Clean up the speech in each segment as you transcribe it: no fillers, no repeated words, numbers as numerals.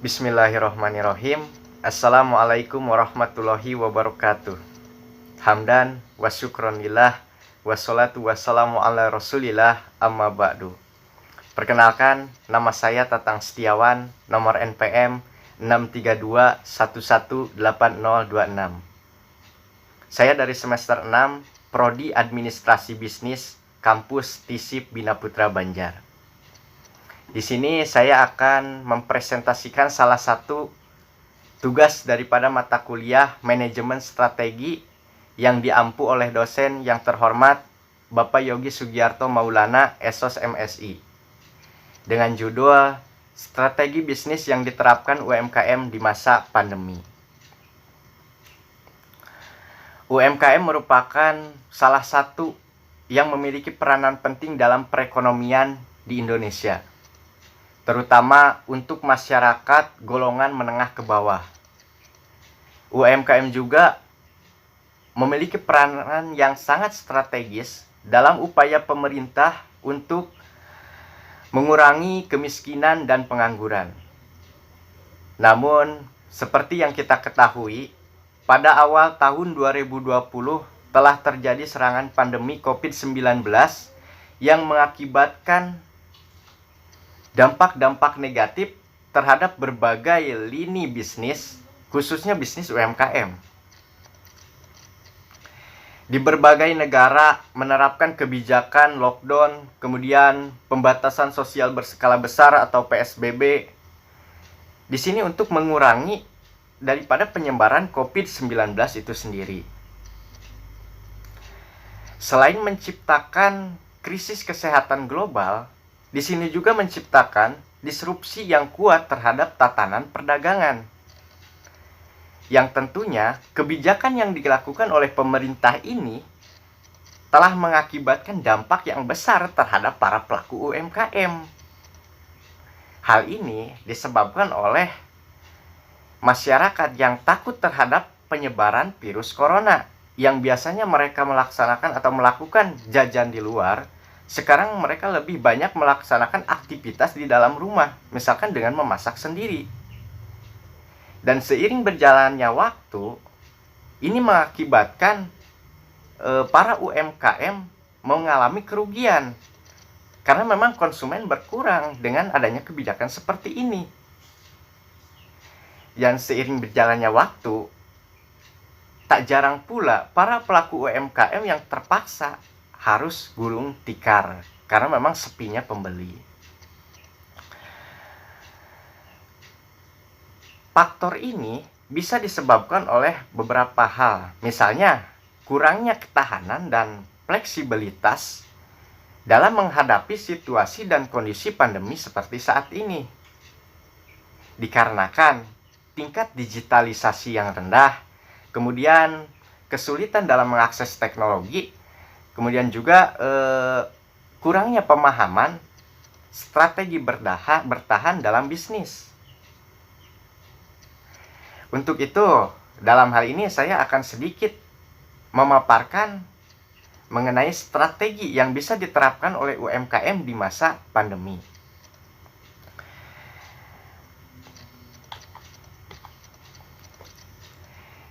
Bismillahirrohmanirrohim. Assalamualaikum warahmatullahi wabarakatuh. Hamdan wa syukronillah wassalatu wassalamu ala rasulillah amma ba'du. Perkenalkan, nama saya Tatang Setiawan, nomor NPM 632118026. Saya dari semester 6, Prodi Administrasi Bisnis, Kampus TISIP Bina Putra Banjar. Di sini saya akan mempresentasikan salah satu tugas daripada mata kuliah Manajemen Strategi yang diampu oleh dosen yang terhormat Bapak Yogi Sugiarto Maulana, Esos MSI, dengan judul Strategi Bisnis yang Diterapkan UMKM di Masa Pandemi. UMKM merupakan salah satu yang memiliki peranan penting dalam perekonomian di Indonesia, terutama untuk masyarakat golongan menengah ke bawah. UMKM juga memiliki peranan yang sangat strategis dalam upaya pemerintah untuk mengurangi kemiskinan dan pengangguran. Namun, seperti yang kita ketahui, pada awal tahun 2020 telah terjadi serangan pandemi COVID-19 yang mengakibatkan dampak-dampak negatif terhadap berbagai lini bisnis, khususnya bisnis UMKM. Di berbagai negara menerapkan kebijakan lockdown, kemudian pembatasan sosial berskala besar atau PSBB. Di sini untuk mengurangi daripada penyebaran COVID-19 itu sendiri. Selain menciptakan krisis kesehatan global, di sini juga menciptakan disrupsi yang kuat terhadap tatanan perdagangan. Yang tentunya kebijakan yang dilakukan oleh pemerintah ini telah mengakibatkan dampak yang besar terhadap para pelaku UMKM. Hal ini disebabkan oleh masyarakat yang takut terhadap penyebaran virus corona, yang biasanya mereka melaksanakan atau melakukan jajan di luar. Sekarang mereka lebih banyak melaksanakan aktivitas di dalam rumah, misalkan dengan memasak sendiri. Dan seiring berjalannya waktu, ini mengakibatkan para UMKM mengalami kerugian, karena memang konsumen berkurang dengan adanya kebijakan seperti ini. Dan seiring berjalannya waktu, tak jarang pula para pelaku UMKM yang terpaksa harus gulung tikar karena memang sepinya pembeli. Faktor ini bisa disebabkan oleh beberapa hal, misalnya kurangnya ketahanan dan fleksibilitas dalam menghadapi situasi dan kondisi pandemi seperti saat ini. Dikarenakan tingkat digitalisasi yang rendah, kemudian kesulitan dalam mengakses teknologi, kemudian juga kurangnya pemahaman strategi bertahan dalam bisnis. Untuk itu, dalam hal ini saya akan sedikit memaparkan mengenai strategi yang bisa diterapkan oleh UMKM di masa pandemi.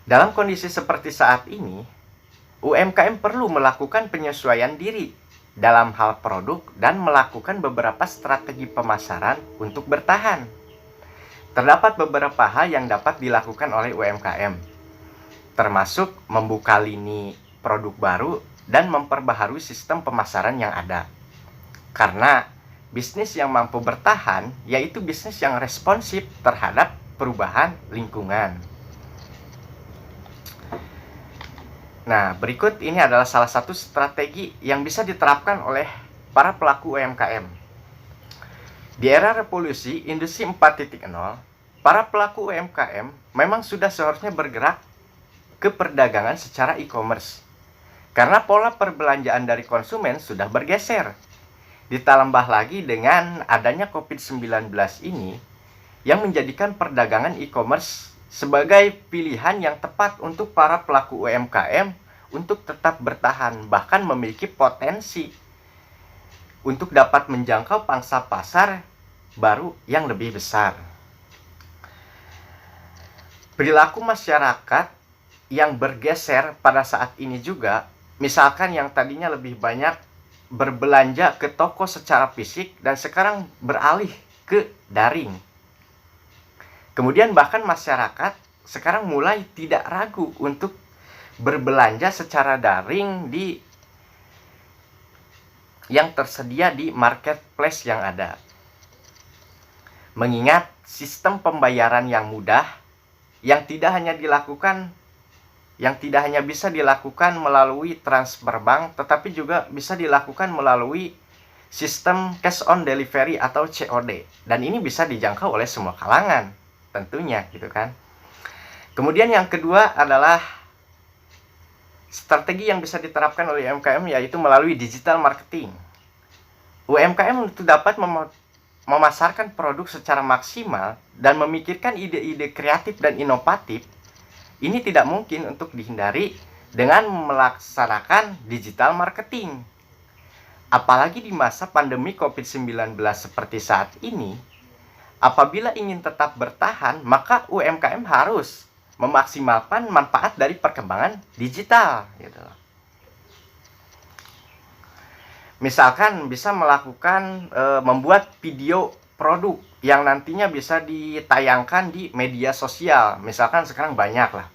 Dalam kondisi seperti saat ini, UMKM perlu melakukan penyesuaian diri dalam hal produk dan melakukan beberapa strategi pemasaran untuk bertahan. Terdapat beberapa hal yang dapat dilakukan oleh UMKM, termasuk membuka lini produk baru dan memperbaharui sistem pemasaran yang ada. Karena bisnis yang mampu bertahan yaitu bisnis yang responsif terhadap perubahan lingkungan. Nah, berikut ini adalah salah satu strategi yang bisa diterapkan oleh para pelaku UMKM. Di era revolusi industri 4.0, para pelaku UMKM memang sudah seharusnya bergerak ke perdagangan secara e-commerce. Karena pola perbelanjaan dari konsumen sudah bergeser. Ditambah lagi dengan adanya COVID-19 ini yang menjadikan perdagangan e-commerce sebagai pilihan yang tepat untuk para pelaku UMKM untuk tetap bertahan, bahkan memiliki potensi untuk dapat menjangkau pangsa pasar baru yang lebih besar. perilaku masyarakat yang bergeser pada saat ini juga, misalkan yang tadinya lebih banyak berbelanja ke toko secara fisik dan sekarang beralih ke daring. Kemudian bahkan masyarakat sekarang mulai tidak ragu untuk berbelanja secara daring yang tersedia di marketplace yang ada. Mengingat sistem pembayaran yang mudah, yang tidak hanya bisa dilakukan melalui transfer bank, tetapi juga bisa dilakukan melalui sistem cash on delivery atau COD. Dan ini bisa dijangkau oleh semua kalangan, tentunya gitu kan. Kemudian yang kedua adalah strategi yang bisa diterapkan oleh UMKM, yaitu melalui digital marketing. UMKM untuk dapat memasarkan produk secara maksimal dan memikirkan ide-ide kreatif dan inovatif, ini tidak mungkin untuk dihindari dengan melaksanakan digital marketing. Apalagi di masa pandemi COVID-19 seperti saat ini, apabila ingin tetap bertahan, maka UMKM harus memaksimalkan manfaat dari perkembangan digital gitu. Misalkan bisa melakukan membuat video produk yang nantinya bisa ditayangkan di media sosial. Misalkan sekarang banyak lah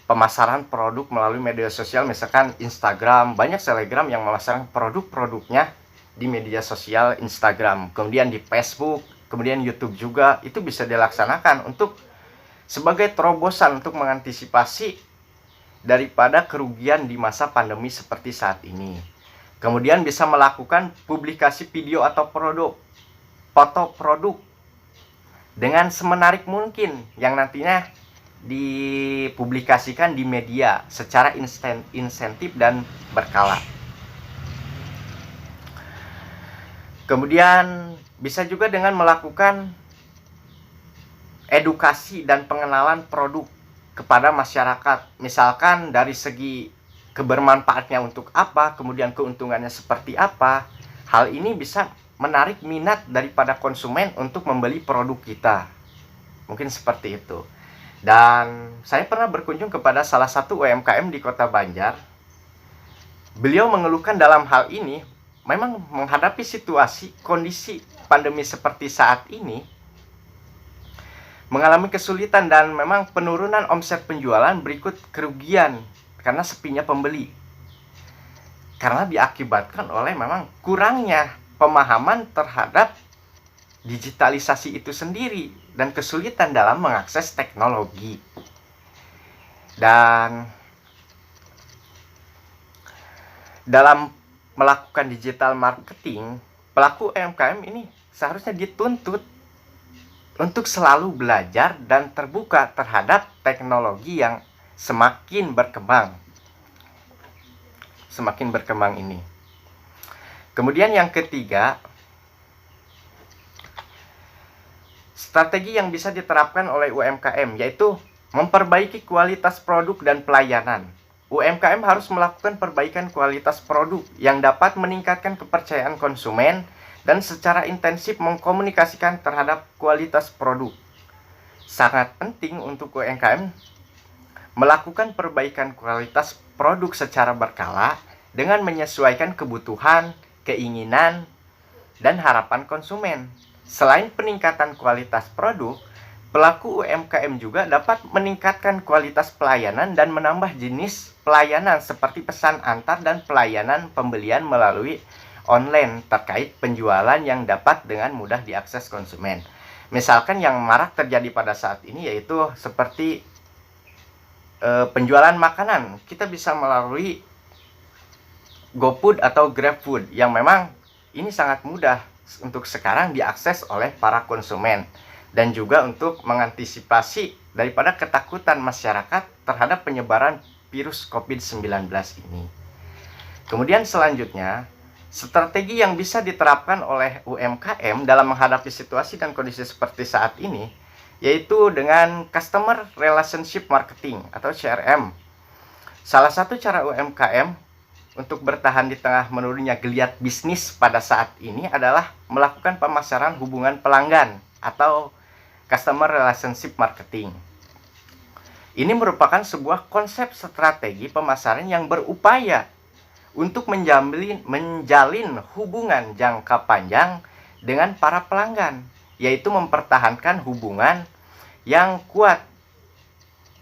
pemasaran produk melalui media sosial, misalkan Instagram, banyak selebgram yang memasarkan produk-produknya di media sosial Instagram, kemudian di Facebook, kemudian YouTube juga. Itu bisa dilaksanakan untuk sebagai terobosan untuk mengantisipasi daripada kerugian di masa pandemi seperti saat ini. Kemudian bisa melakukan publikasi video atau foto produk dengan semenarik mungkin yang nantinya dipublikasikan di media secara insentif dan berkala. Kemudian bisa juga dengan melakukan edukasi dan pengenalan produk kepada masyarakat. Misalkan dari segi kebermanfaatnya untuk apa, kemudian keuntungannya seperti apa. Hal ini bisa menarik minat daripada konsumen untuk membeli produk kita. Mungkin seperti itu. Dan saya pernah berkunjung kepada salah satu UMKM di Kota Banjar. Beliau mengeluhkan dalam hal ini, memang menghadapi situasi kondisi pandemi seperti saat ini, mengalami kesulitan dan memang penurunan omset penjualan berikut kerugian karena sepinya pembeli. Karena diakibatkan oleh memang kurangnya pemahaman terhadap digitalisasi itu sendiri dan kesulitan dalam mengakses teknologi. Dan dalam melakukan digital marketing, pelaku UMKM ini seharusnya dituntut untuk selalu belajar dan terbuka terhadap teknologi yang semakin berkembang ini. Kemudian yang ketiga, strategi yang bisa diterapkan oleh UMKM yaitu memperbaiki kualitas produk dan pelayanan. UMKM harus melakukan perbaikan kualitas produk yang dapat meningkatkan kepercayaan konsumen dan secara intensif mengkomunikasikan terhadap kualitas produk. Sangat penting untuk UMKM melakukan perbaikan kualitas produk secara berkala dengan menyesuaikan kebutuhan, keinginan, dan harapan konsumen. Selain peningkatan kualitas produk, pelaku UMKM juga dapat meningkatkan kualitas pelayanan dan menambah jenis pelayanan seperti pesan antar dan pelayanan pembelian melalui online terkait penjualan yang dapat dengan mudah diakses konsumen. Misalkan yang marak terjadi pada saat ini yaitu seperti penjualan makanan. Kita bisa melalui GoFood atau GrabFood yang memang ini sangat mudah untuk sekarang diakses oleh para konsumen dan juga untuk mengantisipasi daripada ketakutan masyarakat terhadap penyebaran virus COVID-19 ini. Kemudian selanjutnya, strategi yang bisa diterapkan oleh UMKM dalam menghadapi situasi dan kondisi seperti saat ini yaitu dengan Customer Relationship Marketing atau CRM. Salah satu cara UMKM untuk bertahan di tengah menurunnya geliat bisnis pada saat ini adalah melakukan pemasaran hubungan pelanggan atau Customer Relationship Marketing. Ini merupakan sebuah konsep strategi pemasaran yang berupaya untuk menjalin hubungan jangka panjang dengan para pelanggan, yaitu mempertahankan hubungan yang kuat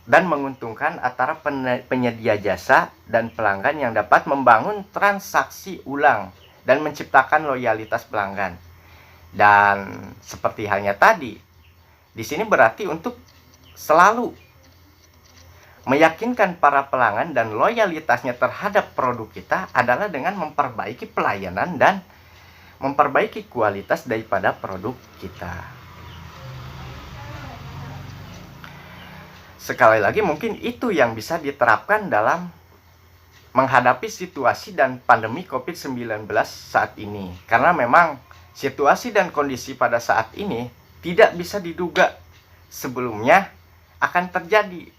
dan menguntungkan antara penyedia jasa dan pelanggan yang dapat membangun transaksi ulang dan menciptakan loyalitas pelanggan. Dan seperti halnya tadi, di sini berarti untuk selalu meyakinkan para pelanggan dan loyalitasnya terhadap produk kita adalah dengan memperbaiki pelayanan dan memperbaiki kualitas daripada produk kita. Sekali lagi, mungkin itu yang bisa diterapkan dalam menghadapi situasi dan pandemi COVID-19 saat ini. Karena memang situasi dan kondisi pada saat ini tidak bisa diduga sebelumnya akan terjadi.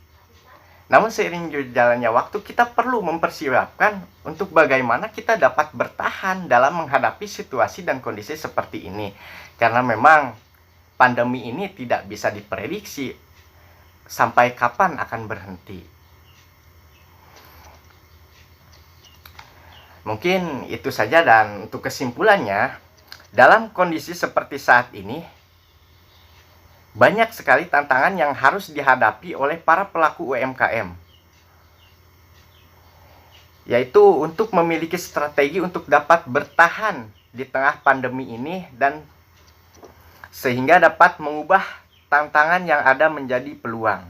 Namun seiring berjalannya waktu, kita perlu mempersiapkan untuk bagaimana kita dapat bertahan dalam menghadapi situasi dan kondisi seperti ini. Karena memang pandemi ini tidak bisa diprediksi sampai kapan akan berhenti. Mungkin itu saja, dan untuk kesimpulannya, dalam kondisi seperti saat ini, banyak sekali tantangan yang harus dihadapi oleh para pelaku UMKM, yaitu untuk memiliki strategi untuk dapat bertahan di tengah pandemi ini dan sehingga dapat mengubah tantangan yang ada menjadi peluang.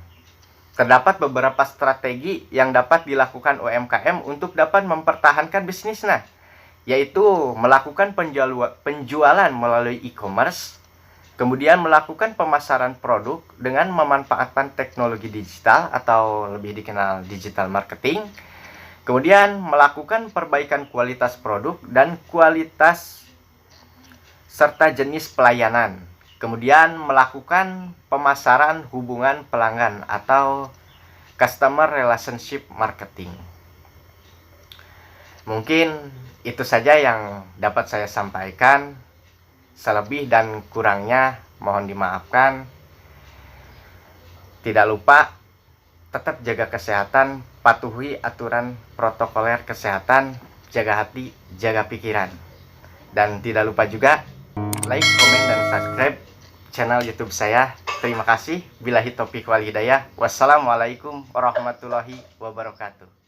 Terdapat beberapa strategi yang dapat dilakukan UMKM untuk dapat mempertahankan bisnisnya, yaitu melakukan penjualan melalui e-commerce, kemudian melakukan pemasaran produk dengan memanfaatkan teknologi digital atau lebih dikenal digital marketing. Kemudian melakukan perbaikan kualitas produk dan kualitas serta jenis pelayanan. Kemudian melakukan pemasaran hubungan pelanggan atau customer relationship marketing. Mungkin itu saja yang dapat saya sampaikan. Selebih dan kurangnya mohon dimaafkan. Tidak lupa tetap jaga kesehatan, patuhi aturan protokoler kesehatan, jaga hati, jaga pikiran. Dan tidak lupa juga like, komen, dan subscribe channel YouTube saya. Terima kasih. Billahi taufiq wal hidayah. Wassalamualaikum warahmatullahi wabarakatuh.